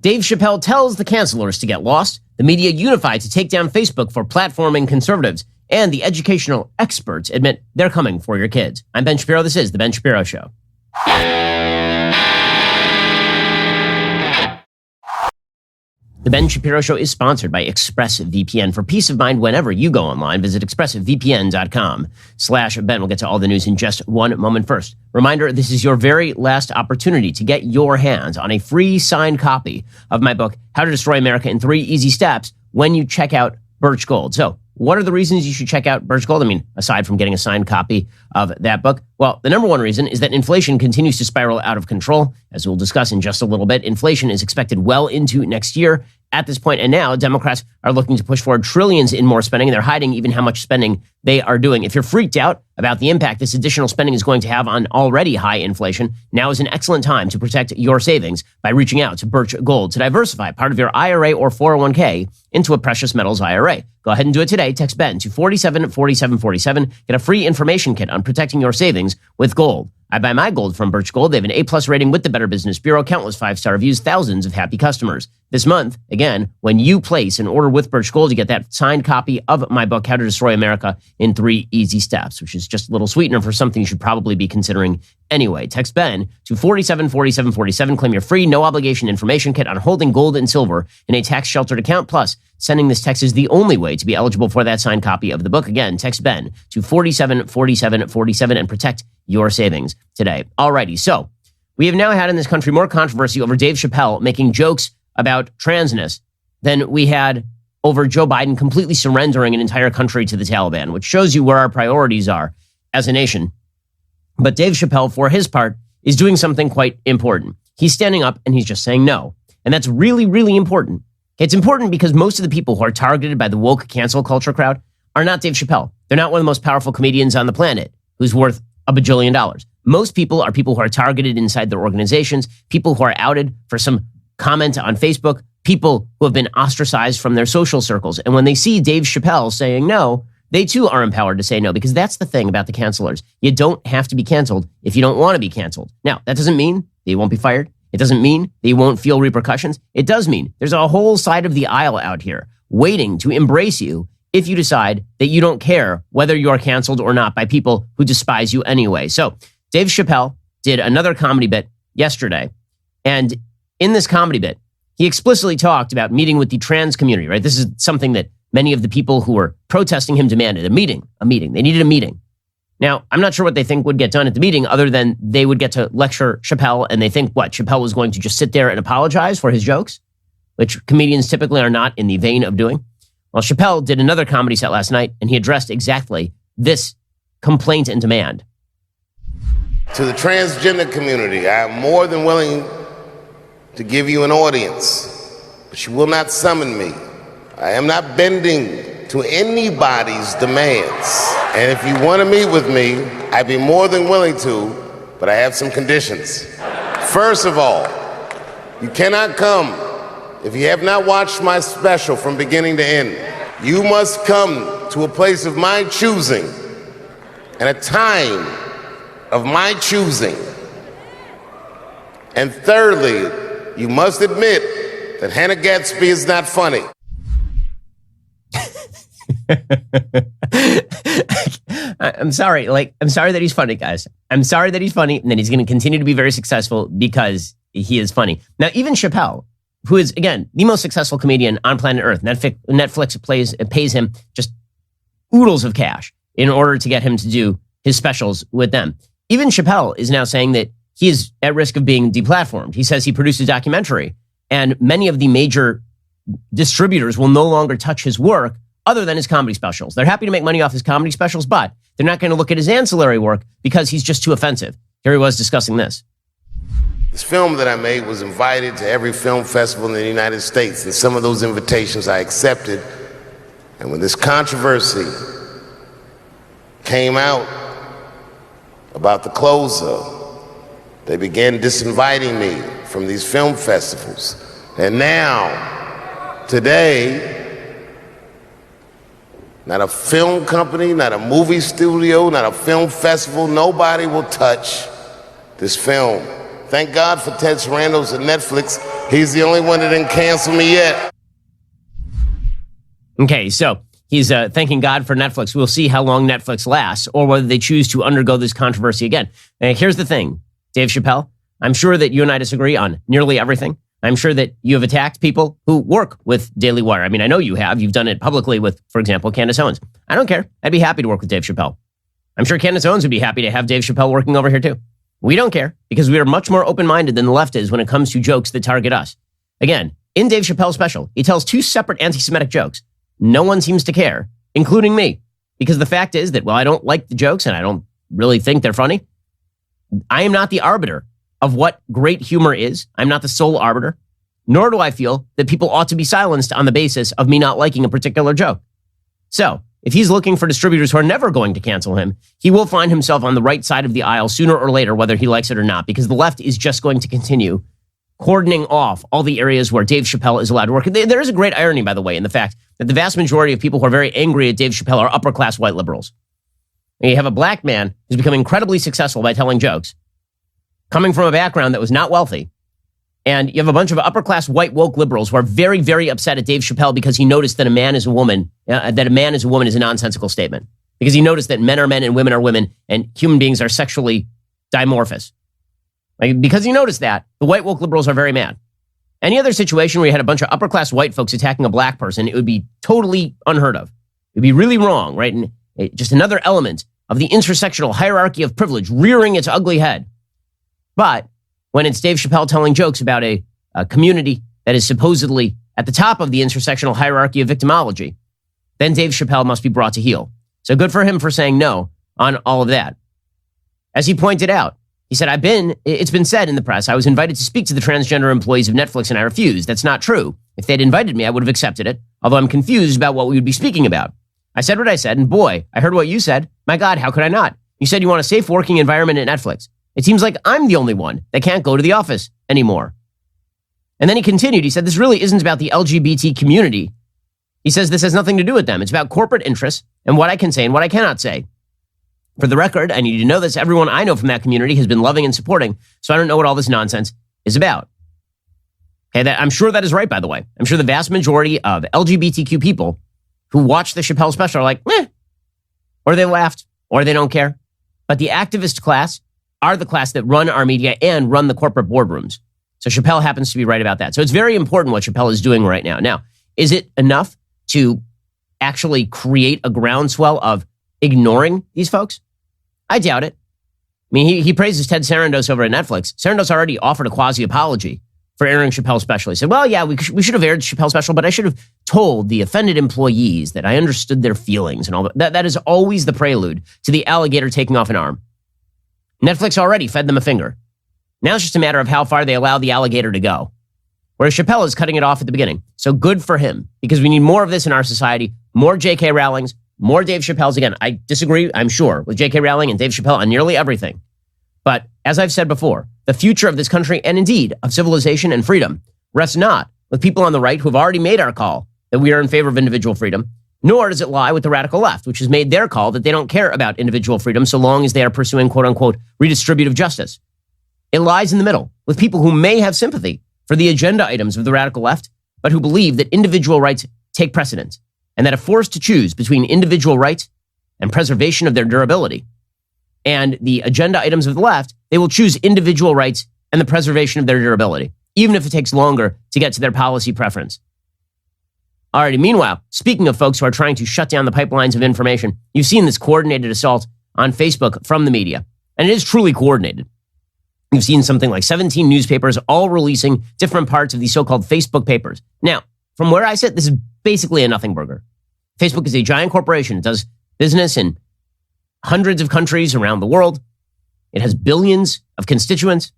Dave Chappelle tells the cancelers to get lost. The media unified to take down Facebook for platforming conservatives. And the educational experts admit they're coming for your kids. I'm Ben Shapiro. This is The Ben Shapiro Show. The Ben Shapiro Show is sponsored by ExpressVPN. For peace of mind whenever you go online, visit expressvpn.com/Ben. We'll get to all the news in just one moment. First, reminder, this is your very last opportunity to get your hands on a free signed copy of my book, How to Destroy America in 3 Easy Steps, when you check out Birch Gold. So, what are the reasons you should check out Birch Gold? I mean, aside from getting a signed copy of that book, well, the number one reason is that inflation continues to spiral out of control. As we'll discuss in just a little bit, inflation is expected well into next year. At this point, and now Democrats are looking to push forward trillions in more spending. They're hiding even how much spending they are doing. If you're freaked out about the impact this additional spending is going to have on already high inflation, now is an excellent time to protect your savings by reaching out to Birch Gold to diversify part of your IRA or 401k into a precious metals IRA. Go ahead and do it today. Text Ben to 474747. Get a free information kit on protecting your savings with gold. I buy my gold from Birch Gold. They have an A+ rating with the Better Business Bureau, countless 5-star reviews, thousands of happy customers. This month, again, when you place an order with Birch Gold, you get that signed copy of my book, How to Destroy America in 3 Easy Steps, which is just a little sweetener for something you should probably be considering anyway. Text Ben to 474747. Claim your free, no obligation information kit on holding gold and silver in a tax-sheltered account. Plus, sending this text is the only way to be eligible for that signed copy of the book. Again, text Ben to 474747 and protect your savings today. Alrighty, so we have now had in this country more controversy over Dave Chappelle making jokes about transness than we had over Joe Biden completely surrendering an entire country to the Taliban, which shows you where our priorities are as a nation. But Dave Chappelle, for his part, is doing something quite important. He's standing up and he's just saying no. And that's really, really important. It's important because most of the people who are targeted by the woke cancel culture crowd are not Dave Chappelle. They're not one of the most powerful comedians on the planet who's worth $1 bajillion. Most people are people who are targeted inside their organizations, people who are outed for some comment on Facebook, people who have been ostracized from their social circles. And when they see Dave Chappelle saying no, they too are empowered to say no, because that's the thing about the cancelers. You don't have to be canceled if you don't want to be canceled. Now, that doesn't mean that you won't be fired. It doesn't mean that you won't feel repercussions. It does mean there's a whole side of the aisle out here waiting to embrace you if you decide that you don't care whether you're canceled or not by people who despise you anyway. So Dave Chappelle did another comedy bit yesterday. And in this comedy bit, he explicitly talked about meeting with the trans community, right? This is something that many of the people who were protesting him demanded, a meeting. They needed a meeting. Now, I'm not sure what they think would get done at the meeting other than they would get to lecture Chappelle, and they think, what, Chappelle was going to just sit there and apologize for his jokes, which comedians typically are not in the vein of doing. Well, Chappelle did another comedy set last night, and he addressed exactly this complaint and demand. To the transgender community, I am more than willing to give you an audience, but you will not summon me. I am not bending to anybody's demands. And if you want to meet with me, I'd be more than willing to, but I have some conditions. First of all, you cannot come if you have not watched my special from beginning to end. You must come to a place of my choosing and a time of my choosing. And thirdly, you must admit that Hannah Gadsby is not funny. I'm sorry that he's funny, guys. I'm sorry that he's funny and that he's going to continue to be very successful because he is funny. Now, even Chappelle, who is, again, the most successful comedian on planet Earth, Netflix pays him just oodles of cash in order to get him to do his specials with them. Even Chappelle is now saying that he is at risk of being deplatformed. He says he produced a documentary, and many of the major distributors will no longer touch his work other than his comedy specials. They're happy to make money off his comedy specials, but they're not going to look at his ancillary work because he's just too offensive. Here he was discussing this. This film that I made was invited to every film festival in the United States, and some of those invitations I accepted. And when this controversy came out about the closer, they began disinviting me from these film festivals. And now, today, not a film company, not a movie studio, not a film festival, nobody will touch this film. Thank God for Ted Sarandos at Netflix. He's the only one that didn't cancel me yet. Okay, so he's thanking God for Netflix. We'll see how long Netflix lasts or whether they choose to undergo this controversy again. And here's the thing, Dave Chappelle. I'm sure that you and I disagree on nearly everything. I'm sure that you have attacked people who work with Daily Wire. I mean, I know you have. You've done it publicly with, for example, Candace Owens. I don't care. I'd be happy to work with Dave Chappelle. I'm sure Candace Owens would be happy to have Dave Chappelle working over here too. We don't care because we are much more open-minded than the left is when it comes to jokes that target us. Again, in Dave Chappelle's special, he tells two separate anti-Semitic jokes. No one seems to care, including me, because the fact is that, well, I don't like the jokes and I don't really think they're funny. I am not the arbiter of what great humor is. I'm not the sole arbiter, nor do I feel that people ought to be silenced on the basis of me not liking a particular joke. So, if he's looking for distributors who are never going to cancel him, he will find himself on the right side of the aisle sooner or later, whether he likes it or not, because the left is just going to continue cordoning off all the areas where Dave Chappelle is allowed to work. There is a great irony, by the way, in the fact that the vast majority of people who are very angry at Dave Chappelle are upper-class white liberals. And you have a black man who's become incredibly successful by telling jokes, coming from a background that was not wealthy, and you have a bunch of upper-class white woke liberals who are very, very upset at Dave Chappelle because he noticed that a man is a woman is a nonsensical statement. Because he noticed that men are men and women are women and human beings are sexually dimorphous. Because he noticed that, the white woke liberals are very mad. Any other situation where you had a bunch of upper-class white folks attacking a black person, it would be totally unheard of. It would be really wrong, right? And just another element of the intersectional hierarchy of privilege rearing its ugly head. But when it's Dave Chappelle telling jokes about a community that is supposedly at the top of the intersectional hierarchy of victimology, then Dave Chappelle must be brought to heel. So good for him for saying no on all of that. As he pointed out, he said, it's been said in the press, I was invited to speak to the transgender employees of Netflix and I refused. That's not true. If they'd invited me, I would have accepted it, although I'm confused about what we would be speaking about. I said what I said, and boy, I heard what you said. My God, how could I not? You said you want a safe working environment at Netflix. It seems like I'm the only one that can't go to the office anymore. And then he continued, he said, this really isn't about the LGBT community. He says this has nothing to do with them. It's about corporate interests and what I can say and what I cannot say. For the record, I need you to know this. Everyone I know from that community has been loving and supporting, so I don't know what all this nonsense is about. Okay, I'm sure that is right, by the way. I'm sure the vast majority of LGBTQ people who watch the Chappelle special are like, or they laughed, or they don't care. But the activist class are the class that run our media and run the corporate boardrooms. So Chappelle happens to be right about that. So it's very important what Chappelle is doing right now. Now, is it enough to actually create a groundswell of ignoring these folks? I doubt it. I mean, he praises Ted Sarandos over at Netflix. Sarandos already offered a quasi-apology for airing Chappelle's special. He said, well, yeah, we should have aired Chappelle's special, but I should have told the offended employees that I understood their feelings and all that. That is always the prelude to the alligator taking off an arm. Netflix already fed them a finger. Now it's just a matter of how far they allow the alligator to go. Whereas Chappelle is cutting it off at the beginning. So good for him, because we need more of this in our society, more J.K. Rowlings, more Dave Chappelle's. Again, I disagree, I'm sure, with J.K. Rowling and Dave Chappelle on nearly everything. But as I've said before, the future of this country, and indeed of civilization and freedom, rests not with people on the right who have already made our call that we are in favor of individual freedom, nor does it lie with the radical left, which has made their call that they don't care about individual freedom so long as they are pursuing, quote unquote, redistributive justice. It lies in the middle with people who may have sympathy for the agenda items of the radical left, but who believe that individual rights take precedence, and that if forced to choose between individual rights and preservation of their durability and the agenda items of the left, they will choose individual rights and the preservation of their durability, even if it takes longer to get to their policy preference. Alrighty, meanwhile, speaking of folks who are trying to shut down the pipelines of information, you've seen this coordinated assault on Facebook from the media, and it is truly coordinated. You've seen something like 17 newspapers all releasing different parts of these so-called Facebook papers. Now, from where I sit, this is basically a nothing burger. Facebook is a giant corporation. It does business in hundreds of countries around the world. It has billions of constituents.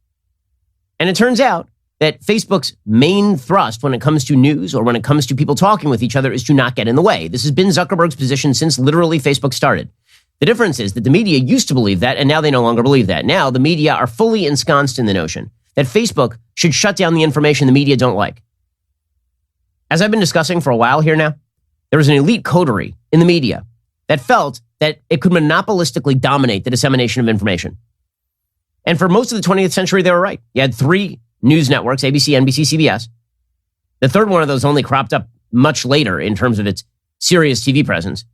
And it turns out that Facebook's main thrust when it comes to news or when it comes to people talking with each other is to not get in the way. This has been Zuckerberg's position since literally Facebook started. The difference is that the media used to believe that, and now they no longer believe that. Now the media are fully ensconced in the notion that Facebook should shut down the information the media don't like. As I've been discussing for a while here now, there was an elite coterie in the media that felt that it could monopolistically dominate the dissemination of information. And for most of the 20th century, they were right. You had three news networks, ABC, NBC, CBS. The third one of those only cropped up much later in terms of its serious TV presence.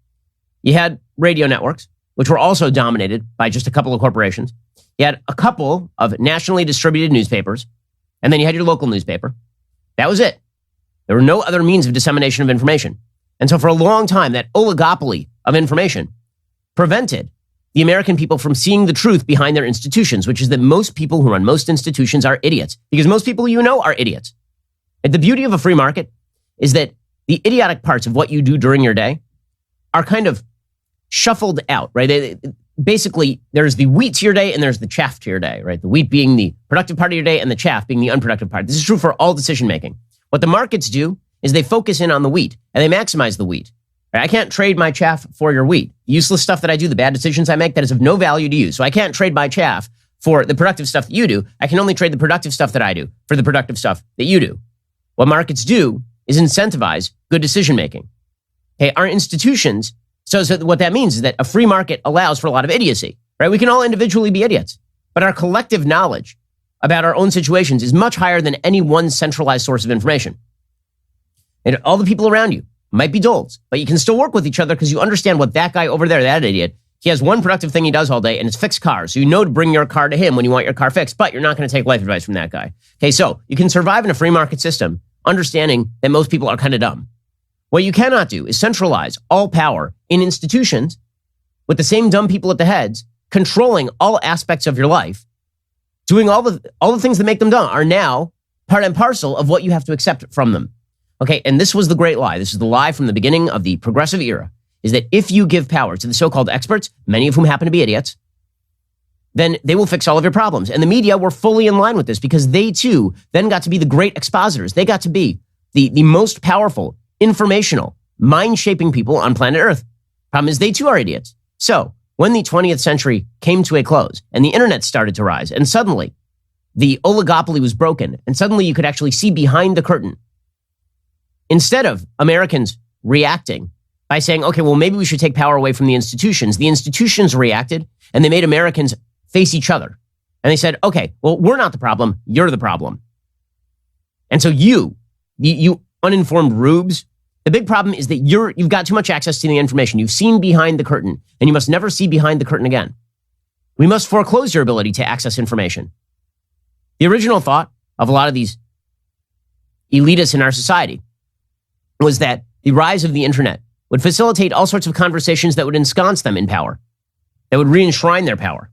You had radio networks, which were also dominated by just a couple of corporations. You had a couple of nationally distributed newspapers, and then you had your local newspaper. That was it. There were no other means of dissemination of information. And so for a long time, that oligopoly of information prevented the American people from seeing the truth behind their institutions, which is that most people who run most institutions are idiots, because most people you know are idiots. And the beauty of a free market is that the idiotic parts of what you do during your day are kind of shuffled out, right? Basically, there's the wheat to your day and there's the chaff to your day, right? The wheat being the productive part of your day and the chaff being the unproductive part. This is true for all decision making. What the markets do is they focus in on the wheat and they maximize the wheat. Right? I can't trade my chaff for your wheat. The useless stuff that I do, the bad decisions I make, that is of no value to you. So I can't trade my chaff for the productive stuff that you do. I can only trade the productive stuff that I do for the productive stuff that you do. What markets do is incentivize good decision making. Okay, our institutions, so what that means is that a free market allows for a lot of idiocy, right? We can all individually be idiots, but our collective knowledge about our own situations is much higher than any one centralized source of information. And all the people around you might be dolts, but you can still work with each other because you understand what that guy over there, that idiot, he has one productive thing he does all day, and it's fix cars. So you know to bring your car to him when you want your car fixed, but you're not going to take life advice from that guy. Okay, so you can survive in a free market system understanding that most people are kind of dumb. What you cannot do is centralize all power in institutions with the same dumb people at the heads, controlling all aspects of your life, doing all the things that make them dumb are now part and parcel of what you have to accept from them. Okay, and this was the great lie. This is the lie from the beginning of the progressive era, is that if you give power to the so-called experts, many of whom happen to be idiots, then they will fix all of your problems. And the media were fully in line with this because they too then got to be the great expositors. They got to be the most powerful, informational, mind-shaping people on planet Earth. Problem is they too are idiots. So when the 20th century came to a close and the internet started to rise and suddenly the oligopoly was broken and suddenly you could actually see behind the curtain, instead of Americans reacting by saying, okay, well, maybe we should take power away from the institutions reacted and they made Americans face each other. And they said, okay, well, we're not the problem, you're the problem. And so you uninformed rubes, the big problem is that you've got too much access to the information. You've seen behind the curtain and you must never see behind the curtain again. We must foreclose your ability to access information. The original thought of a lot of these elitists in our society was that the rise of the internet would facilitate all sorts of conversations that would ensconce them in power, that would re-enshrine their power.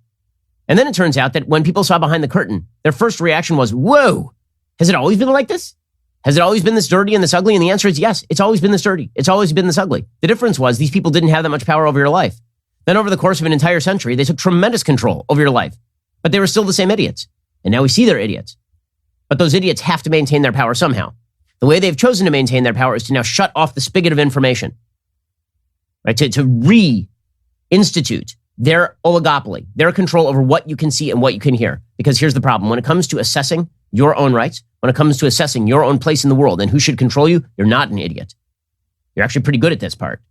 And then it turns out that when people saw behind the curtain, their first reaction was, whoa, has it always been like this? Has it always been this dirty and this ugly? And the answer is yes, it's always been this dirty. It's always been this ugly. The difference was these people didn't have that much power over your life. Then over the course of an entire century, they took tremendous control over your life, but they were still the same idiots. And now we see they're idiots. But those idiots have to maintain their power somehow. The way they've chosen to maintain their power is to now shut off the spigot of information, right? To reinstitute their oligopoly, their control over what you can see and what you can hear. Because here's the problem. When it comes to assessing your own rights, when it comes to assessing your own place in the world and who should control you, you're not an idiot. You're actually pretty good at this part.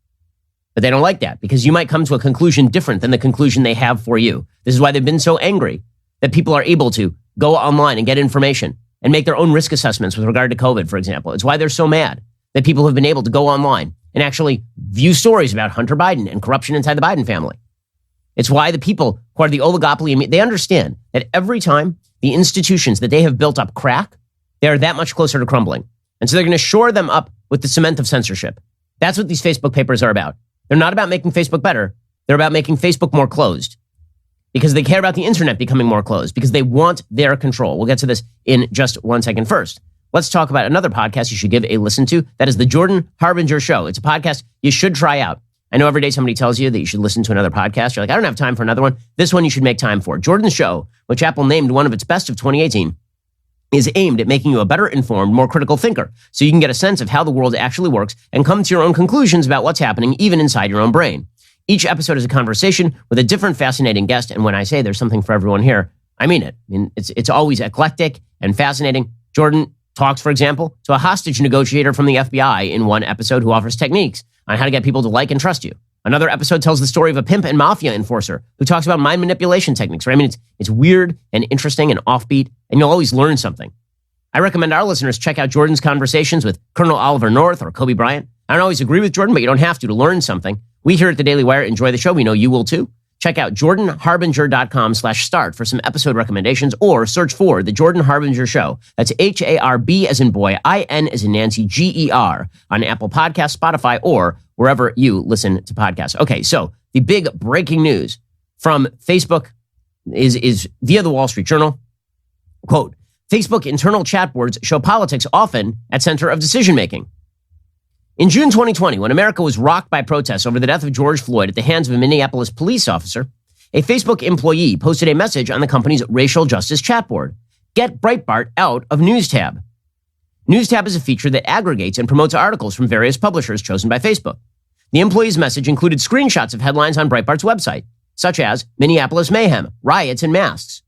But they don't like that because you might come to a conclusion different than the conclusion they have for you. This is why they've been so angry that people are able to go online and get information and make their own risk assessments with regard to COVID, for example. It's why they're so mad that people have been able to go online and actually view stories about Hunter Biden and corruption inside the Biden family. It's why the people who are the oligopoly, they understand that every time the institutions that they have built up crack, they are that much closer to crumbling. And so they're going to shore them up with the cement of censorship. That's what these Facebook papers are about. They're not about making Facebook better. They're about making Facebook more closed because they care about the internet becoming more closed because they want their control. We'll get to this in just 1 second. First, let's talk about another podcast you should give a listen to. That is the Jordan Harbinger Show. It's a podcast you should try out. I know every day somebody tells you that you should listen to another podcast. You're like, I don't have time for another one. This one you should make time for. Jordan's Show, which Apple named one of its best of 2018, is aimed at making you a better informed, more critical thinker so you can get a sense of how the world actually works and come to your own conclusions about what's happening even inside your own brain. Each episode is a conversation with a different fascinating guest, and when I say there's something for everyone here, I mean it. I mean, it's always eclectic and fascinating. Jordan talks, for example, to a hostage negotiator from the FBI in one episode who offers techniques on how to get people to like and trust you. Another episode tells the story of a pimp and mafia enforcer who talks about mind manipulation techniques, right? I mean, it's weird and interesting and offbeat, and you'll always learn something. I recommend our listeners check out Jordan's conversations with Colonel Oliver North or Kobe Bryant. I don't always agree with Jordan, but you don't have to learn something. We here at the Daily Wire enjoy the show. We know you will too. Check out jordanharbinger.com/start for some episode recommendations, or search for The Jordan Harbinger Show. That's HARB as in boy, IN as in Nancy, GER on Apple Podcasts, Spotify, or wherever you listen to podcasts. Okay, so the big breaking news from Facebook is via the Wall Street Journal. Quote, Facebook internal chat boards show politics often at center of decision-making. In June 2020, when America was rocked by protests over the death of George Floyd at the hands of a Minneapolis police officer, a Facebook employee posted a message on the company's racial justice chat board. Get Breitbart out of News Tab. News Tab is a feature that aggregates and promotes articles from various publishers chosen by Facebook. The employee's message included screenshots of headlines on Breitbart's website, such as Minneapolis mayhem, riots and masks,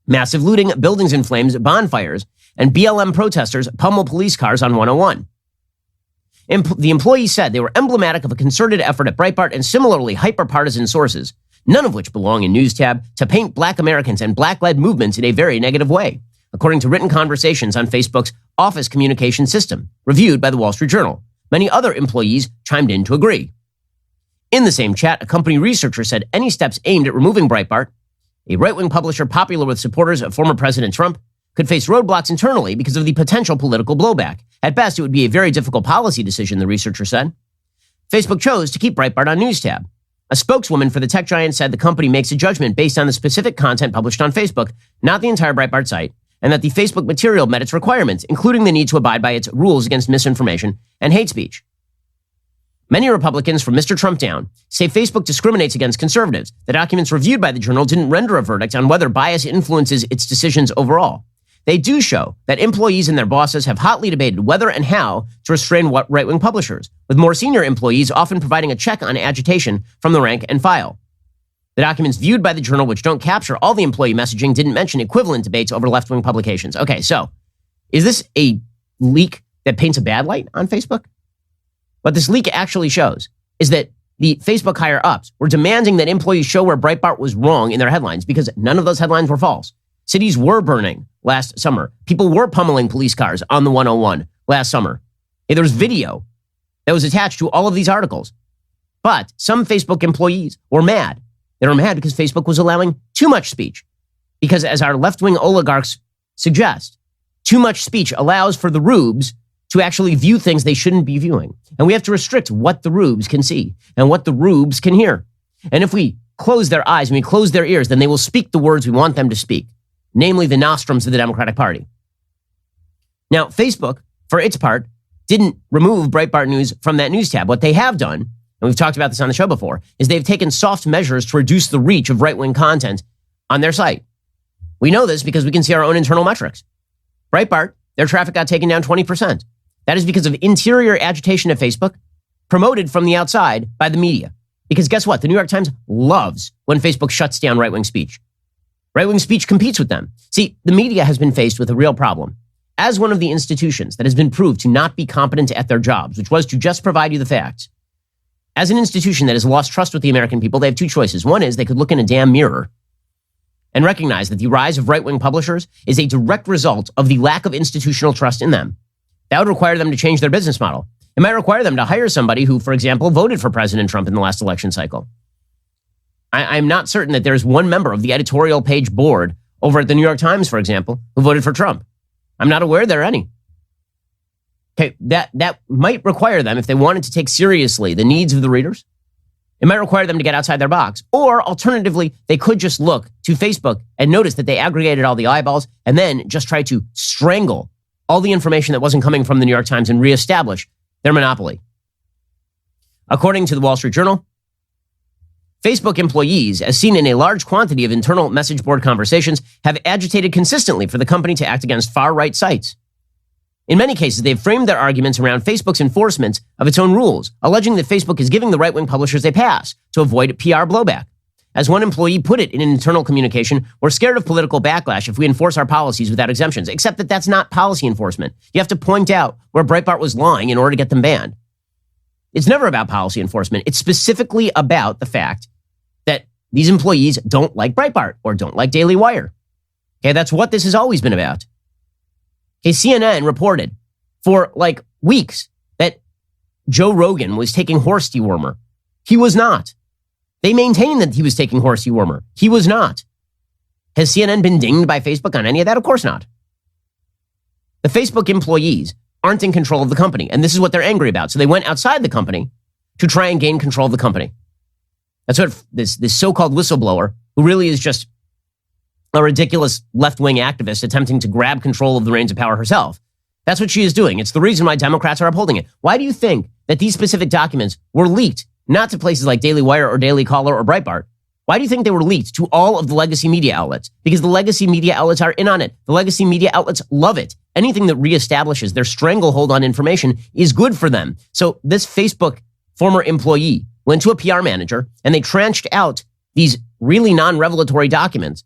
massive looting, buildings in flames, bonfires, and BLM protesters pummel police cars on 101. The employee said they were emblematic of a concerted effort at Breitbart and similarly hyper-partisan sources, none of which belong in News Tab, to paint Black Americans and Black-led movements in a very negative way, according to written conversations on Facebook's Office Communication System, reviewed by the Wall Street Journal. Many other employees chimed in to agree. In the same chat, a company researcher said any steps aimed at removing Breitbart, a right-wing publisher popular with supporters of former President Trump, could face roadblocks internally because of the potential political blowback. At best, it would be a very difficult policy decision, the researcher said. Facebook chose to keep Breitbart on News Tab. A spokeswoman for the tech giant said the company makes a judgment based on the specific content published on Facebook, not the entire Breitbart site, and that the Facebook material met its requirements, including the need to abide by its rules against misinformation and hate speech. Many Republicans from Mr. Trump down say Facebook discriminates against conservatives. The documents reviewed by the Journal didn't render a verdict on whether bias influences its decisions overall. They do show that employees and their bosses have hotly debated whether and how to restrain what right-wing publishers, with more senior employees often providing a check on agitation from the rank and file. The documents viewed by the Journal, which don't capture all the employee messaging, didn't mention equivalent debates over left-wing publications. Okay, so is this a leak that paints a bad light on Facebook? What this leak actually shows is that the Facebook higher-ups were demanding that employees show where Breitbart was wrong in their headlines because none of those headlines were false. Cities were burning last summer. People were pummeling police cars on the 101 last summer. There was video that was attached to all of these articles. But some Facebook employees were mad. They were mad because Facebook was allowing too much speech. Because as our left-wing oligarchs suggest, too much speech allows for the rubes to actually view things they shouldn't be viewing. And we have to restrict what the rubes can see and what the rubes can hear. And if we close their eyes and we close their ears, then they will speak the words we want them to speak, namely the nostrums of the Democratic Party. Now, Facebook, for its part, didn't remove Breitbart News from that news tab. What they have done, and we've talked about this on the show before, is they've taken soft measures to reduce the reach of right-wing content on their site. We know this because we can see our own internal metrics. Breitbart, their traffic got taken down 20%. That is because of interior agitation at Facebook, promoted from the outside by the media. Because guess what? The New York Times loves when Facebook shuts down right-wing speech. Right-wing speech competes with them. See, the media has been faced with a real problem. As one of the institutions that has been proved to not be competent at their jobs, which was to just provide you the facts, as an institution that has lost trust with the American people, they have two choices. One is they could look in a damn mirror and recognize that the rise of right-wing publishers is a direct result of the lack of institutional trust in them. That would require them to change their business model. It might require them to hire somebody who, for example, voted for President Trump in the last election cycle. I'm not certain that there's one member of the editorial page board over at the New York Times, for example, who voted for Trump. I'm not aware there are any. Okay, that might require them, if they wanted to take seriously the needs of the readers, it might require them to get outside their box. Or alternatively, they could just look to Facebook and notice that they aggregated all the eyeballs and then just try to strangle all the information that wasn't coming from the New York Times and reestablish their monopoly. According to the Wall Street Journal, Facebook employees, as seen in a large quantity of internal message board conversations, have agitated consistently for the company to act against far-right sites. In many cases, they've framed their arguments around Facebook's enforcement of its own rules, alleging that Facebook is giving the right-wing publishers a pass to avoid PR blowback. As one employee put it in an internal communication, we're scared of political backlash if we enforce our policies without exemptions, except that that's not policy enforcement. You have to point out where Breitbart was lying in order to get them banned. It's never about policy enforcement. It's specifically about the fact that these employees don't like Breitbart or don't like Daily Wire. Okay, that's what this has always been about. Okay, CNN reported for like weeks that Joe Rogan was taking horse dewormer. He was not. They maintained that he was taking horse dewormer. He was not. Has CNN been dinged by Facebook on any of that? Of course not. The Facebook employees aren't in control of the company, and this is what they're angry about. So they went outside the company to try and gain control of the company. That's what this so-called whistleblower, who really is just a ridiculous left-wing activist attempting to grab control of the reins of power herself. That's what she is doing. It's the reason why Democrats are upholding it. Why do you think that these specific documents were leaked, not to places like Daily Wire or Daily Caller or Breitbart? Why do you think they were leaked to all of the legacy media outlets? Because the legacy media outlets are in on it. The legacy media outlets love it. Anything that reestablishes their stranglehold on information is good for them. So this Facebook former employee went to a PR manager and they tranched out these really non-revelatory documents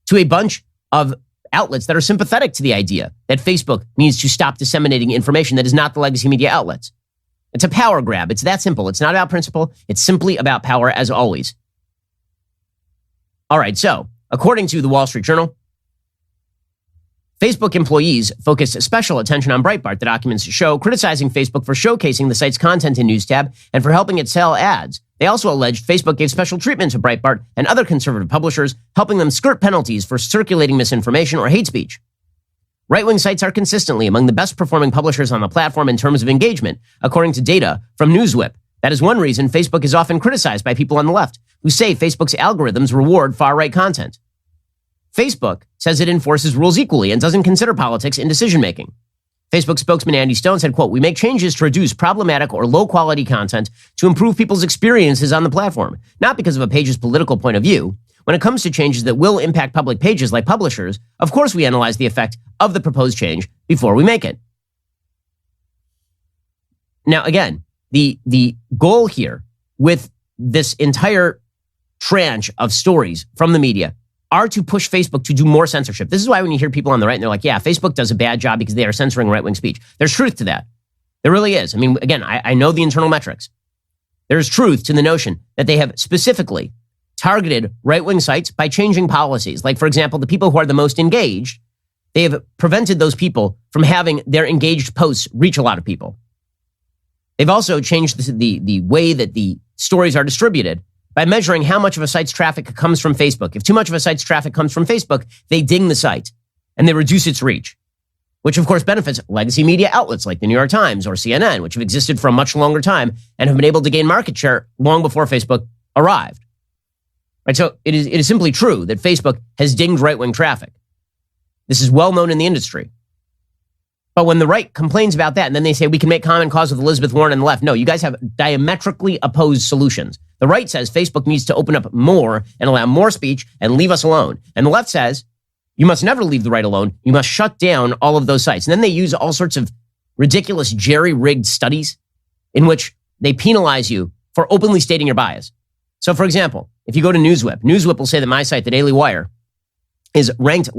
to a bunch of outlets that are sympathetic to the idea that Facebook needs to stop disseminating information that is not the legacy media outlets. It's a power grab. It's that simple. It's not about principle. It's simply about power, as always. All right, so according to the Wall Street Journal, Facebook employees focused special attention on Breitbart, the documents show, criticizing Facebook for showcasing the site's content in News tab and for helping it sell ads. They also alleged Facebook gave special treatment to Breitbart and other conservative publishers, helping them skirt penalties for circulating misinformation or hate speech. Right-wing sites are consistently among the best-performing publishers on the platform in terms of engagement, according to data from Newswhip. That is one reason Facebook is often criticized by people on the left, who say Facebook's algorithms reward far-right content. Facebook says it enforces rules equally and doesn't consider politics in decision-making. Facebook spokesman Andy Stone said, quote, "We make changes to reduce problematic or low-quality content to improve people's experiences on the platform, not because of a page's political point of view. When it comes to changes that will impact public pages like publishers, of course we analyze the effect of the proposed change before we make it." Now, again, the goal here with this entire tranche of stories from the media are to push Facebook to do more censorship. This is why when you hear people on the right and they're like, yeah, Facebook does a bad job because they are censoring right-wing speech. There's truth to that. There really is. I mean, again, I know the internal metrics. There's truth to the notion that they have specifically targeted right-wing sites by changing policies. Like, for example, the people who are the most engaged, they have prevented those people from having their engaged posts reach a lot of people. They've also changed the way that the stories are distributed by measuring how much of a site's traffic comes from Facebook. If too much of a site's traffic comes from Facebook, they ding the site and they reduce its reach, which of course benefits legacy media outlets like the New York Times or CNN, which have existed for a much longer time and have been able to gain market share long before Facebook arrived. Right? So it is simply true that Facebook has dinged right-wing traffic. This is well known in the industry. But when the right complains about that, and then they say we can make common cause with Elizabeth Warren and the left, no, you guys have diametrically opposed solutions. The right says Facebook needs to open up more and allow more speech and leave us alone. And the left says you must never leave the right alone. You must shut down all of those sites. And then they use all sorts of ridiculous jerry-rigged studies in which they penalize you for openly stating your bias. So, for example, if you go to Newswhip, Newswhip will say that my site, the Daily Wire, is ranked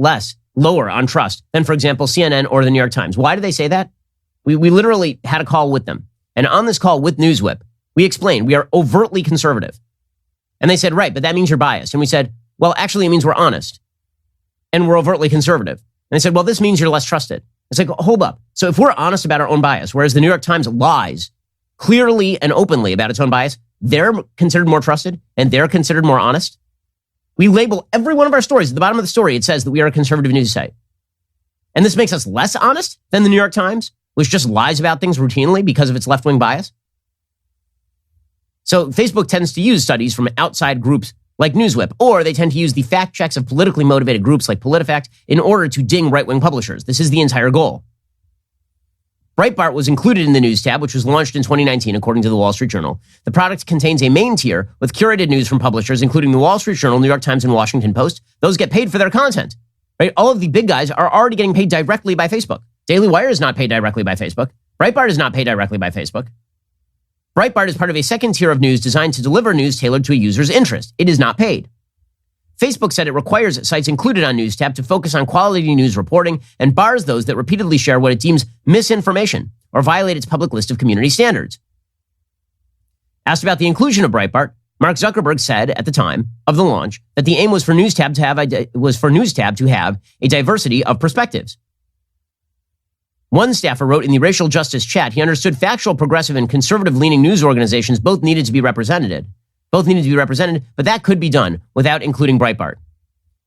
lower on trust than, for example, CNN or the New York Times. Why do they say that? We literally had a call with them. And on this call with Newswhip, we explained we are overtly conservative. And they said, right, but that means you're biased. And we said, well, actually, it means we're honest. And we're overtly conservative. And they said, well, this means you're less trusted. It's like, hold up. So if we're honest about our own bias, whereas the New York Times lies clearly and openly about its own bias, they're considered more trusted and they're considered more honest. We label every one of our stories. At the bottom of the story, it says that we are a conservative news site. And this makes us less honest than the New York Times, which just lies about things routinely because of its left-wing bias. So Facebook tends to use studies from outside groups like Newswhip, or they tend to use the fact checks of politically motivated groups like PolitiFact in order to ding right-wing publishers. This is the entire goal. Breitbart was included in the News tab, which was launched in 2019, according to the Wall Street Journal. The product contains a main tier with curated news from publishers, including the Wall Street Journal, New York Times, and Washington Post. Those get paid for their content. Right? All of the big guys are already getting paid directly by Facebook. Daily Wire is not paid directly by Facebook. Breitbart is not paid directly by Facebook. Breitbart is part of a second tier of news designed to deliver news tailored to a user's interest. It is not paid. Facebook said it requires sites included on News tab to focus on quality news reporting and bars those that repeatedly share what it deems misinformation or violate its public list of community standards. Asked about the inclusion of Breitbart, Mark Zuckerberg said at the time of the launch that the aim was for News tab to have a diversity of perspectives. One staffer wrote in the racial justice chat he understood factual, progressive, and conservative-leaning news organizations both needed to be represented. But that could be done without including Breitbart.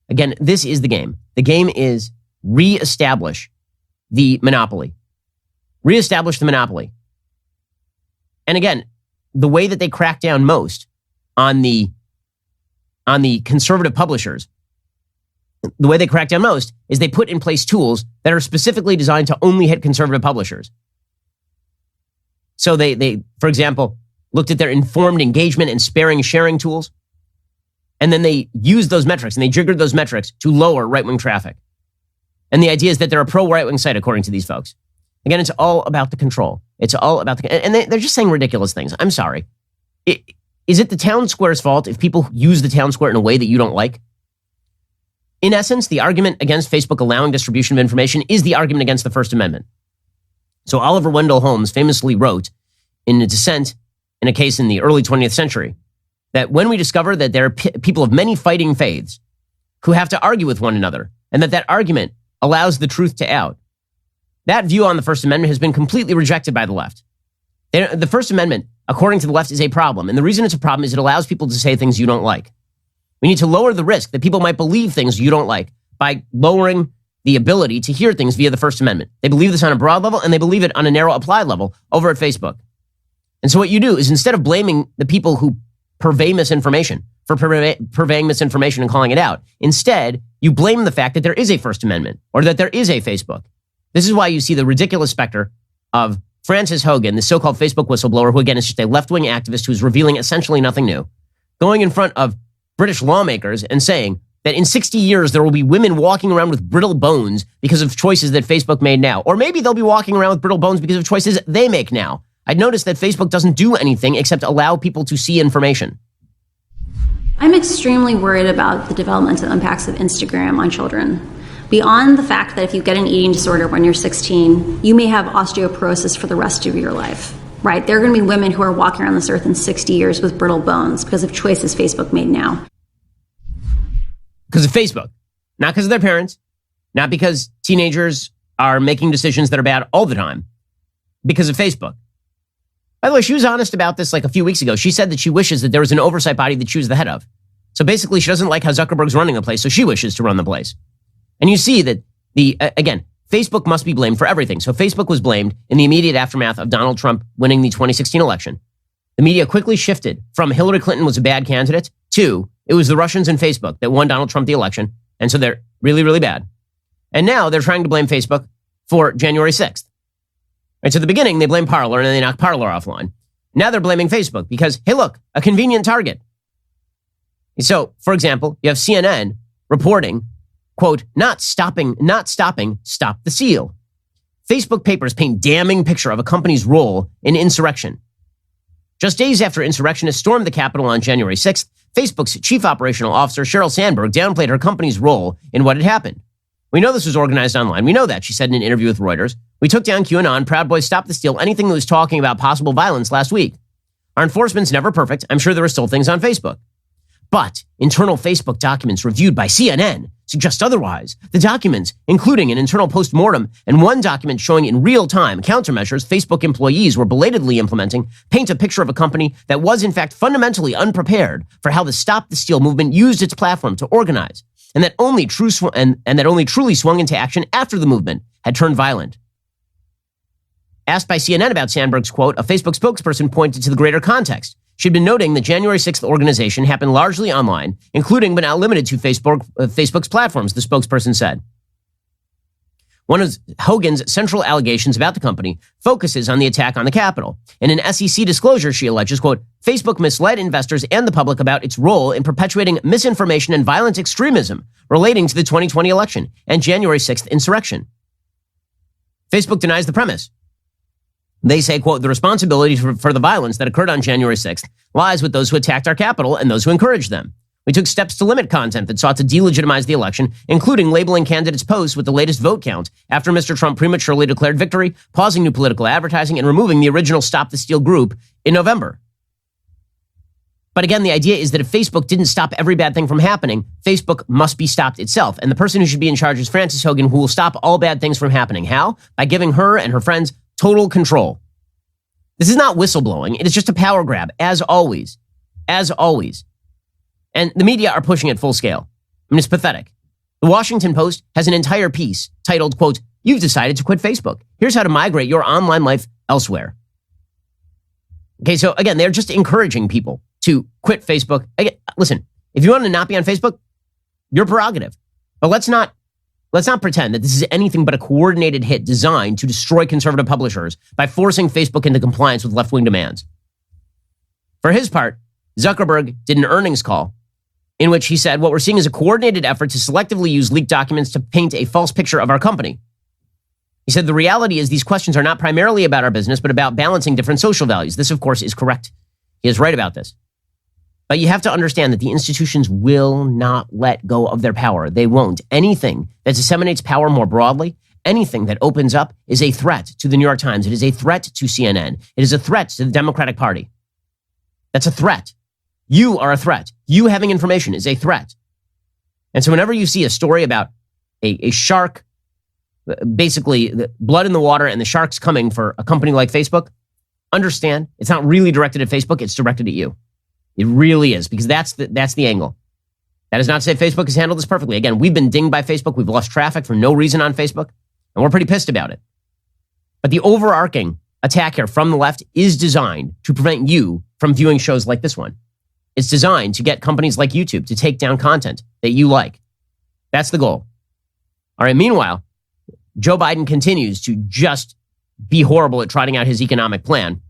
Again, this is the game. The game is reestablish the monopoly. Reestablish the monopoly. And again, the way that they crack down most on the conservative publishers, the way they crack down most is they put in place tools that are specifically designed to only hit conservative publishers. So they, for example, looked at their informed engagement and sparing sharing tools, and then they used those metrics and they jiggered those metrics to lower right-wing traffic. And the idea is that they're a pro-right-wing site, according to these folks. Again, it's all about the control. It's all about and they're just saying ridiculous things. I'm sorry. Is it the town square's fault if people use the town square in a way that you don't like? In essence, the argument against Facebook allowing distribution of information is the argument against the First Amendment. So Oliver Wendell Holmes famously wrote in a dissent in a case in the early 20th century that when we discover that there are people of many fighting faiths who have to argue with one another and that argument allows the truth to out, that view on the First Amendment has been completely rejected by the left. The First Amendment, according to the left, is a problem. And the reason it's a problem is it allows people to say things you don't like. We need to lower the risk that people might believe things you don't like by lowering the ability to hear things via the First Amendment. They believe this on a broad level and they believe it on a narrow applied level over at Facebook. And so what you do is instead of blaming the people who purvey misinformation for purveying misinformation and calling it out, instead you blame the fact that there is a First Amendment or that there is a Facebook. This is why you see the ridiculous specter of Frances Hogan, the so-called Facebook whistleblower, who again is just a left-wing activist who's revealing essentially nothing new, going in front of British lawmakers and saying that in 60 years there will be women walking around with brittle bones because of choices that Facebook made now. Or maybe they'll be walking around with brittle bones because of choices they make now. I'd noticed that Facebook doesn't do anything except allow people to see information. I'm extremely worried about the developmental impacts of Instagram on children. Beyond the fact that if you get an eating disorder when you're 16, you may have osteoporosis for the rest of your life, right? There are going to be women who are walking around this earth in 60 years with brittle bones because of choices Facebook made now. Because of Facebook, not because of their parents, not because teenagers are making decisions that are bad all the time, because of Facebook. By the way, she was honest about this like a few weeks ago. She said that she wishes that there was an oversight body that she was the head of. So basically, she doesn't like how Zuckerberg's running the place, so she wishes to run the place. And you see that again, Facebook must be blamed for everything. So Facebook was blamed in the immediate aftermath of Donald Trump winning the 2016 election. The media quickly shifted from Hillary Clinton was a bad candidate to it was the Russians and Facebook that won Donald Trump the election. And so they're really, really bad. And now they're trying to blame Facebook for January 6th. Right, so at the beginning, they blamed Parler and then they knocked Parler offline. Now they're blaming Facebook because, hey, look, a convenient target. So, for example, you have CNN reporting, quote, not stopping, stop the seal. Facebook papers paint damning picture of a company's role in insurrection. Just days after insurrectionists stormed the Capitol on January 6th, Facebook's chief operational officer, Sheryl Sandberg, downplayed her company's role in what had happened. We know this was organized online. We know that, she said in an interview with Reuters. We took down QAnon, Proud Boys, Stop the Steal, anything that was talking about possible violence last week. Our enforcement's never perfect. I'm sure there are still things on Facebook. But internal Facebook documents reviewed by CNN suggest otherwise. The documents, including an internal post-mortem and one document showing in real time countermeasures Facebook employees were belatedly implementing, paint a picture of a company that was in fact fundamentally unprepared for how the Stop the Steal movement used its platform to organize, and that only truly swung into action after the movement had turned violent. Asked by CNN about Sandberg's quote, a Facebook spokesperson pointed to the greater context. She'd been noting the January 6th organization happened largely online, including but not limited to Facebook's platforms, the spokesperson said. One of Hogan's central allegations about the company focuses on the attack on the Capitol. In an SEC disclosure, she alleges, quote, Facebook misled investors and the public about its role in perpetuating misinformation and violent extremism relating to the 2020 election and January 6th insurrection. Facebook denies the premise. They say, quote, the responsibility for the violence that occurred on January 6th lies with those who attacked our Capitol and those who encouraged them. We took steps to limit content that sought to delegitimize the election, including labeling candidates' posts with the latest vote count after Mr. Trump prematurely declared victory, pausing new political advertising, and removing the original Stop the Steal group in November. But again, the idea is that if Facebook didn't stop every bad thing from happening, Facebook must be stopped itself. And the person who should be in charge is Frances Hogan, who will stop all bad things from happening. How? By giving her and her friends total control. This is not whistleblowing. It is just a power grab, as always. As always. And the media are pushing it full scale. I mean, it's pathetic. The Washington Post has an entire piece titled, quote, "You've decided to quit Facebook. Here's how to migrate your online life elsewhere." Okay, so again, they're just encouraging people to quit Facebook. Again, listen, if you want to not be on Facebook, your prerogative. But let's not pretend that this is anything but a coordinated hit designed to destroy conservative publishers by forcing Facebook into compliance with left-wing demands. For his part, Zuckerberg did an earnings call in which he said, "What we're seeing is a coordinated effort to selectively use leaked documents to paint a false picture of our company." He said, "The reality is these questions are not primarily about our business, but about balancing different social values." This, of course, is correct. He is right about this. But you have to understand that the institutions will not let go of their power. They won't. Anything that disseminates power more broadly, anything that opens up, is a threat to the New York Times. It is a threat to CNN. It is a threat to the Democratic Party. That's a threat. You are a threat. You having information is a threat. And so whenever you see a story about a shark, basically the blood in the water and the sharks coming for a company like Facebook, understand it's not really directed at Facebook. It's directed at you. It really is, because that's the angle. That is not to say Facebook has handled this perfectly. Again, we've been dinged by Facebook. We've lost traffic for no reason on Facebook, and we're pretty pissed about it. But the overarching attack here from the left is designed to prevent you from viewing shows like this one. It's designed to get companies like YouTube to take down content that you like. That's the goal. All right, meanwhile, Joe Biden continues to just be horrible at trotting out his economic plan.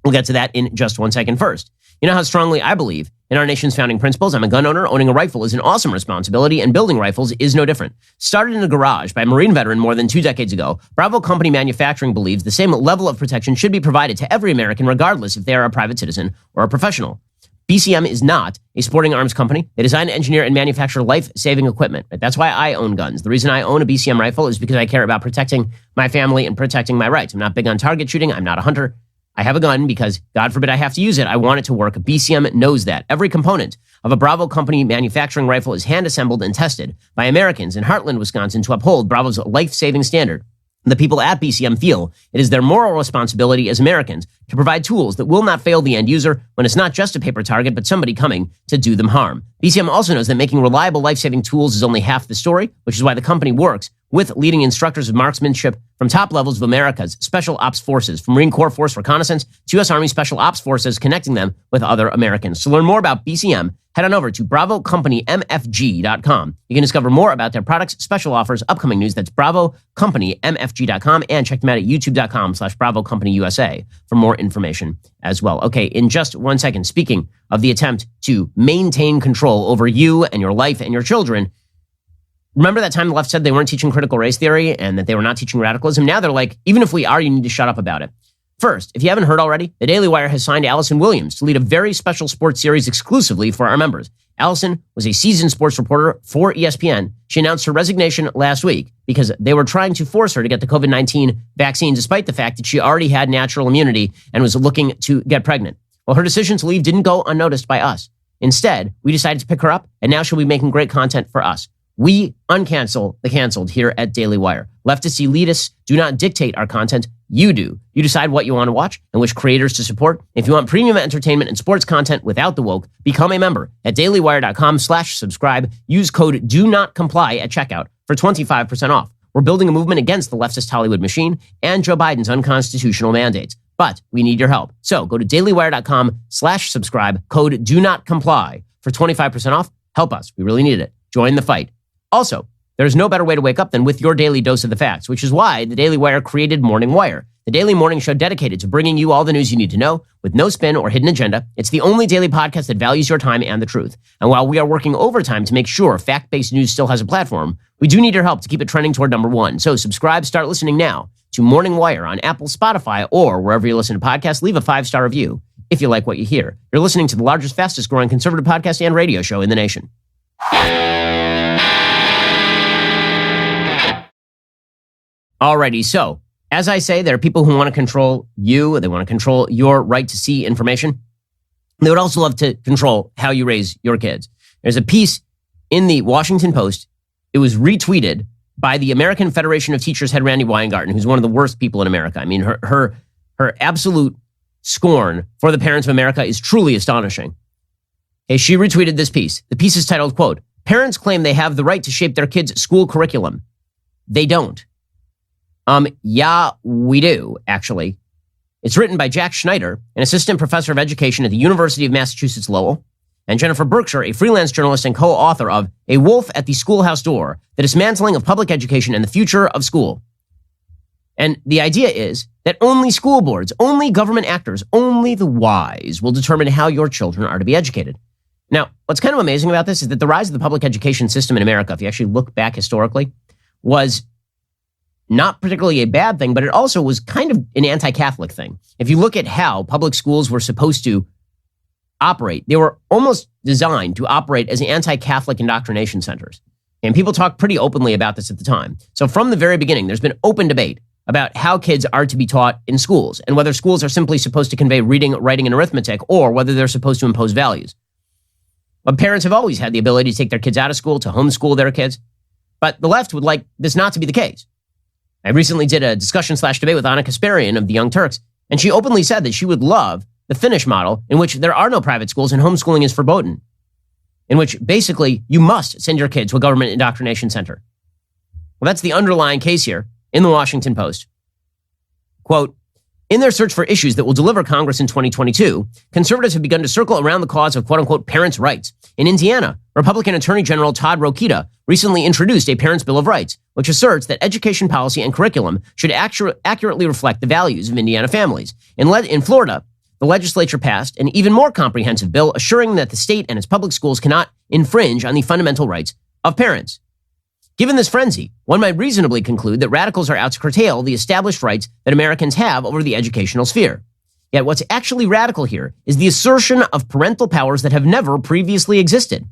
We'll get to that in just 1 second. First, you know how strongly I believe in our nation's founding principles. I'm a gun owner. Owning a rifle is an awesome responsibility, and building rifles is no different. Started in a garage by a Marine veteran more than 2 decades ago, Bravo Company Manufacturing believes the same level of protection should be provided to every American, regardless if they are a private citizen or a professional. BCM is not a sporting arms company. They design, engineer, and manufacture life-saving equipment. That's why I own guns. The reason I own a BCM rifle is because I care about protecting my family and protecting my rights. I'm not big on target shooting. I'm not a hunter. I have a gun because, God forbid I have to use it, I want it to work. BCM knows that. Every component of a Bravo Company manufacturing rifle is hand-assembled and tested by Americans in Heartland, Wisconsin to uphold Bravo's life-saving standard. The people at BCM feel it is their moral responsibility as Americans to provide tools that will not fail the end user when it's not just a paper target, but somebody coming to do them harm. BCM also knows that making reliable life-saving tools is only half the story, which is why the company works with leading instructors of marksmanship from top levels of America's Special Ops Forces, from Marine Corps Force Reconnaissance to U.S. Army Special Ops Forces, connecting them with other Americans. To learn more about BCM, head on over to BravoCompanyMFG.com. You can discover more about their products, special offers, upcoming news. That's BravoCompanyMFG.com, and check them out at YouTube.com/BravoCompanyUSA for more information as well. Okay, in just 1 second, speaking of the attempt to maintain control over you and your life and your children, remember that time the left said they weren't teaching critical race theory and that they were not teaching radicalism? Now they're like, even if we are, you need to shut up about it. First, if you haven't heard already, the Daily Wire has signed Allison Williams to lead a very special sports series exclusively for our members. Allison was a seasoned sports reporter for ESPN. She announced her resignation last week because they were trying to force her to get the COVID-19 vaccine, despite the fact that she already had natural immunity and was looking to get pregnant. Well, her decision to leave didn't go unnoticed by us. Instead, we decided to pick her up, and now she'll be making great content for us. We uncancel the canceled here at Daily Wire. Leftists, elitists do not dictate our content. You do. You decide what you want to watch and which creators to support. If you want premium entertainment and sports content without the woke, become a member at dailywire.com/subscribe. Use code DO NOT COMPLY at checkout for 25% off. We're building a movement against the leftist Hollywood machine and Joe Biden's unconstitutional mandates. But we need your help. So go to dailywire.com/subscribe, code DO NOT COMPLY for 25% off. Help us. We really need it. Join the fight. Also, there's no better way to wake up than with your daily dose of the facts, which is why the Daily Wire created Morning Wire, the daily morning show dedicated to bringing you all the news you need to know with no spin or hidden agenda. It's the only daily podcast that values your time and the truth. And while we are working overtime to make sure fact-based news still has a platform, we do need your help to keep it trending toward number one. So subscribe, start listening now to Morning Wire on Apple, Spotify, or wherever you listen to podcasts. Leave a 5-star review if you like what you hear. You're listening to the largest, fastest growing conservative podcast and radio show in the nation. Alrighty, so as I say, there are people who want to control you. They want to control your right to see information. They would also love to control how you raise your kids. There's a piece in the Washington Post. It was retweeted by the American Federation of Teachers head Randy Weingarten, who's one of the worst people in America. I mean, her absolute scorn for the parents of America is truly astonishing. Okay, she retweeted this piece. The piece is titled, quote, "Parents claim they have the right to shape their kids' school curriculum. They don't." Yeah, we do, actually. It's written by Jack Schneider, an assistant professor of education at the University of Massachusetts Lowell, and Jennifer Berkshire, a freelance journalist and co-author of A Wolf at the Schoolhouse Door, The Dismantling of Public Education and the Future of School. And the idea is that only school boards, only government actors, only the wise will determine how your children are to be educated. Now, what's kind of amazing about this is that the rise of the public education system in America, if you actually look back historically, was not particularly a bad thing, but it also was kind of an anti-Catholic thing. If you look at how public schools were supposed to operate, they were almost designed to operate as anti-Catholic indoctrination centers. And people talked pretty openly about this at the time. So from the very beginning, there's been open debate about how kids are to be taught in schools and whether schools are simply supposed to convey reading, writing, and arithmetic, or whether they're supposed to impose values. But parents have always had the ability to take their kids out of school, to homeschool their kids. But the left would like this not to be the case. I recently did a discussion/debate with Anna Kasparian of the Young Turks, and she openly said that she would love the Finnish model in which there are no private schools and homeschooling is verboten, in which basically you must send your kid to a government indoctrination center. Well, that's the underlying case here in the Washington Post. Quote, "In their search for issues that will deliver Congress in 2022, conservatives have begun to circle around the cause of quote-unquote parents' rights. In Indiana, Republican Attorney General Todd Rokita recently introduced a Parents' Bill of Rights, which asserts that education policy and curriculum should accurately reflect the values of Indiana families. In Florida, the legislature passed an even more comprehensive bill assuring that the state and its public schools cannot infringe on the fundamental rights of parents. Given this frenzy, one might reasonably conclude that radicals are out to curtail the established rights that Americans have over the educational sphere. Yet what's actually radical here is the assertion of parental powers that have never previously existed.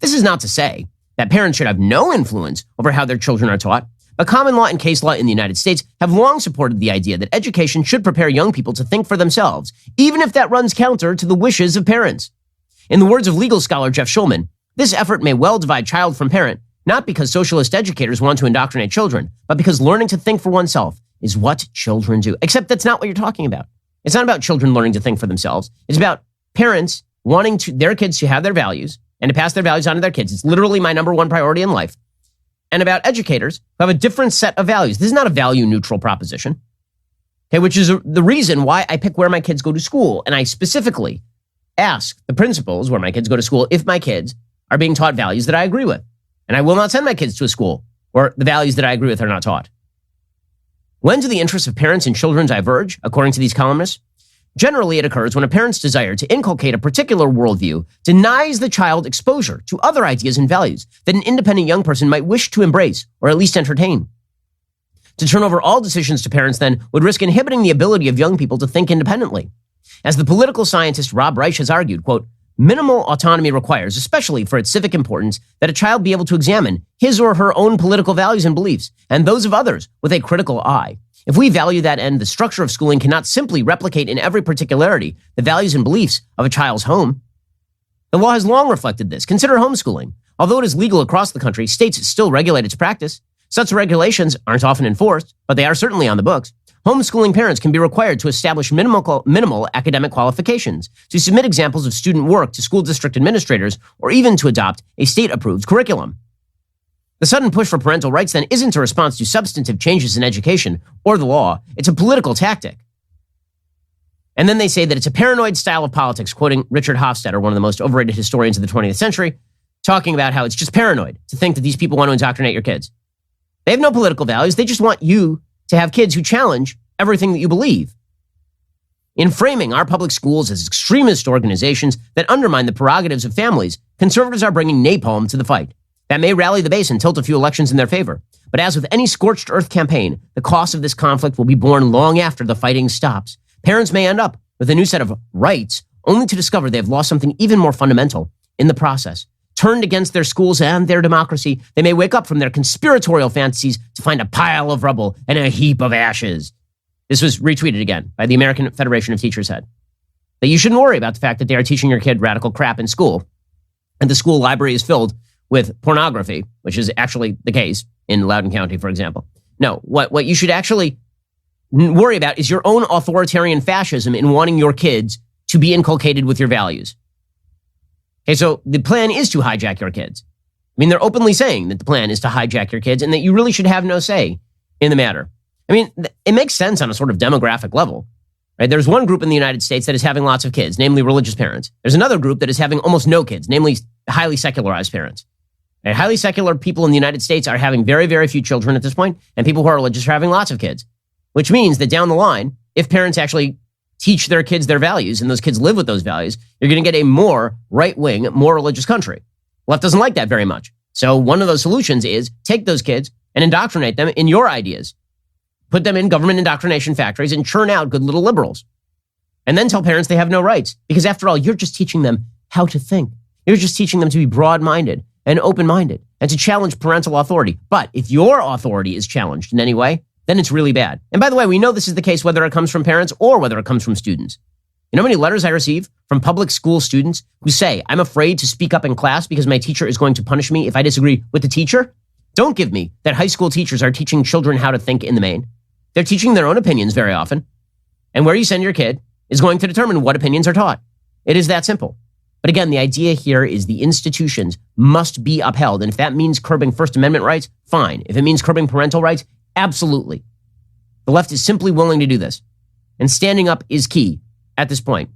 This is not to say that parents should have no influence over how their children are taught, but common law and case law in the United States have long supported the idea that education should prepare young people to think for themselves, even if that runs counter to the wishes of parents. In the words of legal scholar Jeff Schulman, this effort may well divide child from parent, not because socialist educators want to indoctrinate children, but because learning to think for oneself is what children do. Except that's not what you're talking about. It's not about children learning to think for themselves. It's about parents wanting their kids to have their values and to pass their values on to their kids. It's literally my number one priority in life. And about educators who have a different set of values. This is not a value-neutral proposition, okay, which is the reason why I pick where my kids go to school. And I specifically ask the principals where my kids go to school if my kids are being taught values that I agree with. And I will not send my kids to a school where the values that I agree with are not taught. When do the interests of parents and children diverge, according to these columnists? Generally, it occurs when a parent's desire to inculcate a particular worldview denies the child exposure to other ideas and values that an independent young person might wish to embrace or at least entertain. To turn over all decisions to parents, then, would risk inhibiting the ability of young people to think independently. As the political scientist Rob Reich has argued, quote, "Minimal autonomy requires, especially for its civic importance, that a child be able to examine his or her own political values and beliefs, and those of others, with a critical eye. If we value that end, the structure of schooling cannot simply replicate in every particularity the values and beliefs of a child's home." The law has long reflected this. Consider homeschooling. Although it is legal across the country, states still regulate its practice. Such regulations aren't often enforced, but they are certainly on the books. Homeschooling parents can be required to establish minimal academic qualifications, to submit examples of student work to school district administrators, or even to adopt a state-approved curriculum. The sudden push for parental rights, then, isn't a response to substantive changes in education or the law. It's a political tactic. And then they say that it's a paranoid style of politics, quoting Richard Hofstadter, one of the most overrated historians of the 20th century, talking about how it's just paranoid to think that these people want to indoctrinate your kids. They have no political values. They just want you to have kids who challenge everything that you believe. In framing our public schools as extremist organizations that undermine the prerogatives of families, conservatives are bringing napalm to the fight. That may rally the base and tilt a few elections in their favor. But as with any scorched earth campaign, the cost of this conflict will be borne long after the fighting stops. Parents may end up with a new set of rights, only to discover they have lost something even more fundamental in the process. Turned against their schools and their democracy, they may wake up from their conspiratorial fantasies to find a pile of rubble and a heap of ashes. This was retweeted again by the American Federation of Teachers head. that you shouldn't worry about the fact that they are teaching your kid radical crap in school, and the school library is filled with pornography, which is actually the case in Loudoun County, for example. No, what you should actually worry about is your own authoritarian fascism in wanting your kids to be inculcated with your values. Okay, so the plan is to hijack your kids. I mean, they're openly saying that the plan is to hijack your kids and that you really should have no say in the matter. I mean, it makes sense on a sort of demographic level, right? There's one group in the United States that is having lots of kids, namely religious parents. There's another group that is having almost no kids, namely highly secularized parents. And highly secular people in the United States are having very, very few children at this point, and people who are religious are having lots of kids, which means that down the line, if parents actually teach their kids their values and those kids live with those values, you're going to get a more right-wing, more religious country. Left doesn't like that very much. So one of those solutions is take those kids and indoctrinate them in your ideas. Put them in government indoctrination factories and churn out good little liberals. And then tell parents they have no rights. Because after all, you're just teaching them how to think. You're just teaching them to be broad-minded and open-minded and to challenge parental authority. But if your authority is challenged in any way, then it's really bad. And by the way, we know this is the case whether it comes from parents or whether it comes from students. You know how many letters I receive from public school students who say, I'm afraid to speak up in class because my teacher is going to punish me if I disagree with the teacher? Don't give me that high school teachers are teaching children how to think in the main. They're teaching their own opinions very often. And where you send your kid is going to determine what opinions are taught. It is that simple. But again, the idea here is the institutions must be upheld. And if that means curbing First Amendment rights, fine. If it means curbing parental rights, absolutely. The left is simply willing to do this. And standing up is key at this point.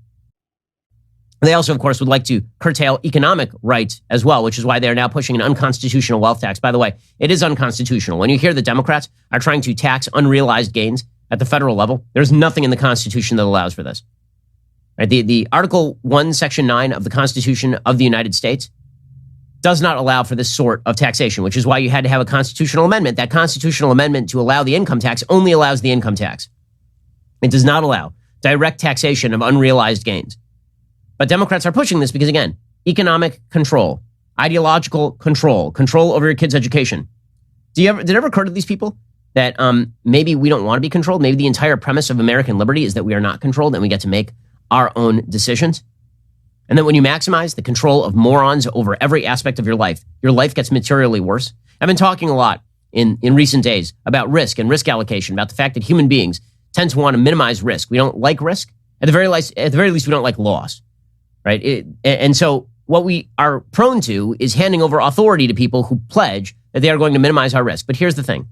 They also, of course, would like to curtail economic rights as well, which is why they are now pushing an unconstitutional wealth tax. By the way, it is unconstitutional. When you hear the Democrats are trying to tax unrealized gains at the federal level, there's nothing in the Constitution that allows for this. Right? The Article 1, Section 9 of the Constitution of the United States does not allow for this sort of taxation, which is why you had to have a constitutional amendment. That constitutional amendment to allow the income tax only allows the income tax. It does not allow direct taxation of unrealized gains. But Democrats are pushing this because, again, economic control, ideological control, control over your kids' education. Did it ever occur to these people that maybe we don't want to be controlled? Maybe the entire premise of American liberty is that we are not controlled and we get to make our own decisions? And then when you maximize the control of morons over every aspect of your life gets materially worse. I've been talking a lot in recent days about risk and risk allocation, about the fact that human beings tend to want to minimize risk. We don't like risk. At the very least, we don't like loss, right? And so what we are prone to is handing over authority to people who pledge that they are going to minimize our risk. But here's the thing.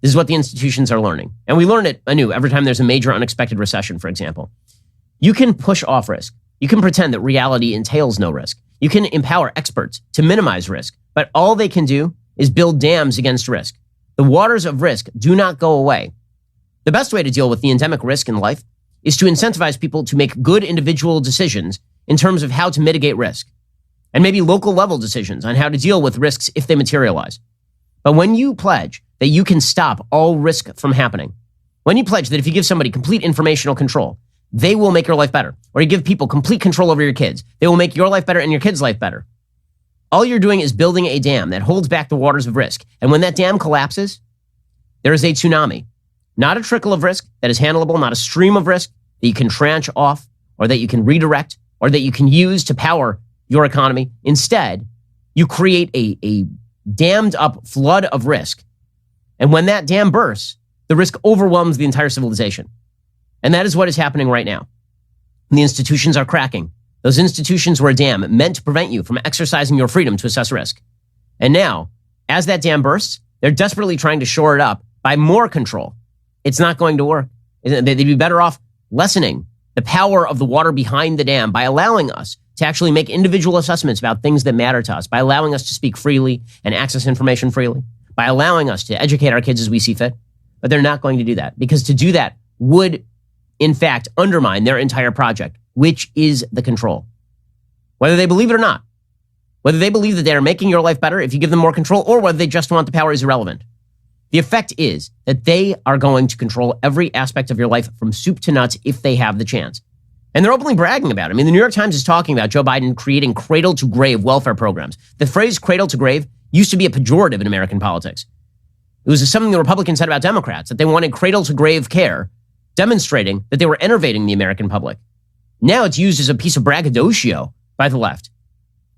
This is what the institutions are learning. And we learn it anew every time there's a major unexpected recession, for example. You can push off risk. You can pretend that reality entails no risk. You can empower experts to minimize risk, but all they can do is build dams against risk. The waters of risk do not go away. The best way to deal with the endemic risk in life is to incentivize people to make good individual decisions in terms of how to mitigate risk, and maybe local level decisions on how to deal with risks if they materialize. But when you pledge that you can stop all risk from happening, when you pledge that if you give somebody complete informational control, they will make your life better, or you give people complete control over your kids, they will make your life better and your kids' life better. All you're doing is building a dam that holds back the waters of risk. And when that dam collapses, there is a tsunami. Not a trickle of risk that is handleable, not a stream of risk that you can tranche off or that you can redirect or that you can use to power your economy. Instead, you create a dammed up flood of risk. And when that dam bursts, the risk overwhelms the entire civilization. And that is what is happening right now. And the institutions are cracking. Those institutions were a dam meant to prevent you from exercising your freedom to assess risk. And now, as that dam bursts, they're desperately trying to shore it up by more control. It's not going to work. They'd be better off lessening the power of the water behind the dam by allowing us to actually make individual assessments about things that matter to us, by allowing us to speak freely and access information freely, by allowing us to educate our kids as we see fit. But they're not going to do that, because to do that would, in fact, undermine their entire project, which is the control. Whether they believe it or not, whether they believe that they are making your life better if you give them more control, or whether they just want the power is irrelevant. The effect is that they are going to control every aspect of your life from soup to nuts if they have the chance. And they're openly bragging about it. I mean, the New York Times is talking about Joe Biden creating cradle-to-grave welfare programs. The phrase cradle-to-grave used to be a pejorative in American politics. It was something the Republicans said about Democrats, that they wanted cradle-to-grave care, demonstrating that they were enervating the American public. Now it's used as a piece of braggadocio by the left.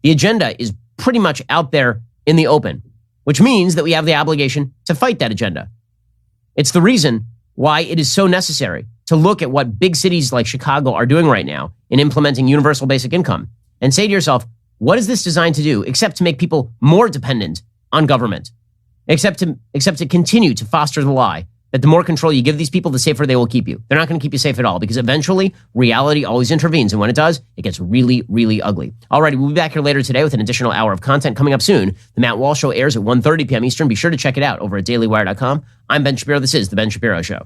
The agenda is pretty much out there in the open, which means that we have the obligation to fight that agenda. It's the reason why it is so necessary to look at what big cities like Chicago are doing right now in implementing universal basic income and say to yourself, what is this designed to do except to make people more dependent on government, except to continue to foster the lie that the more control you give these people, the safer they will keep you. They're not going to keep you safe at all because eventually reality always intervenes. And when it does, it gets really, really ugly. Alrighty, we'll be back here later today with an additional hour of content coming up soon. The Matt Walsh Show airs at 1:30 p.m. Eastern. Be sure to check it out over at dailywire.com. I'm Ben Shapiro. This is The Ben Shapiro Show.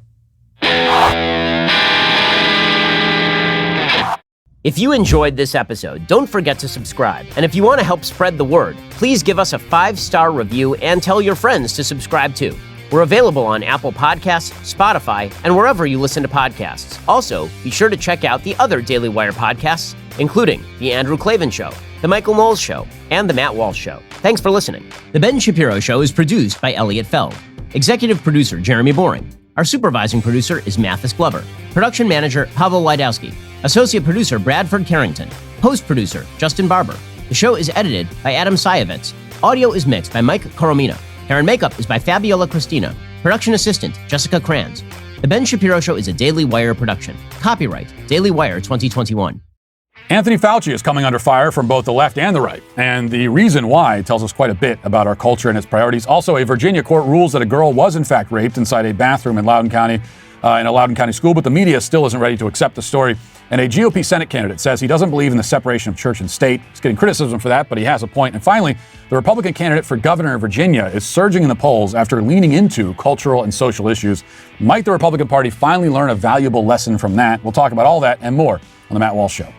If you enjoyed this episode, don't forget to subscribe. And if you want to help spread the word, please give us a 5-star review and tell your friends to subscribe too. We're available on Apple Podcasts, Spotify, and wherever you listen to podcasts. Also, be sure to check out the other Daily Wire podcasts, including The Andrew Klavan Show, The Michael Knowles Show, and The Matt Walsh Show. Thanks for listening. The Ben Shapiro Show is produced by Elliot Feld. Executive producer, Jeremy Boring. Our supervising producer is Mathis Glover. Production manager, Pavel Wydowski. Associate producer, Bradford Carrington. Post-producer, Justin Barber. The show is edited by Adam Sayevitz. Audio is mixed by Mike Coromina. Hair and makeup is by Fabiola Cristina. Production assistant, Jessica Kranz. The Ben Shapiro Show is a Daily Wire production. Copyright, Daily Wire 2021. Anthony Fauci is coming under fire from both the left and the right. And the reason why tells us quite a bit about our culture and its priorities. Also, a Virginia court rules that a girl was in fact raped inside a bathroom in Loudoun County, in a Loudoun County school, but the media still isn't ready to accept the story. And a GOP Senate candidate says he doesn't believe in the separation of church and state. He's getting criticism for that, but he has a point. And finally, the Republican candidate for governor of Virginia is surging in the polls after leaning into cultural and social issues. Might the Republican Party finally learn a valuable lesson from that? We'll talk about all that and more on The Matt Walsh Show.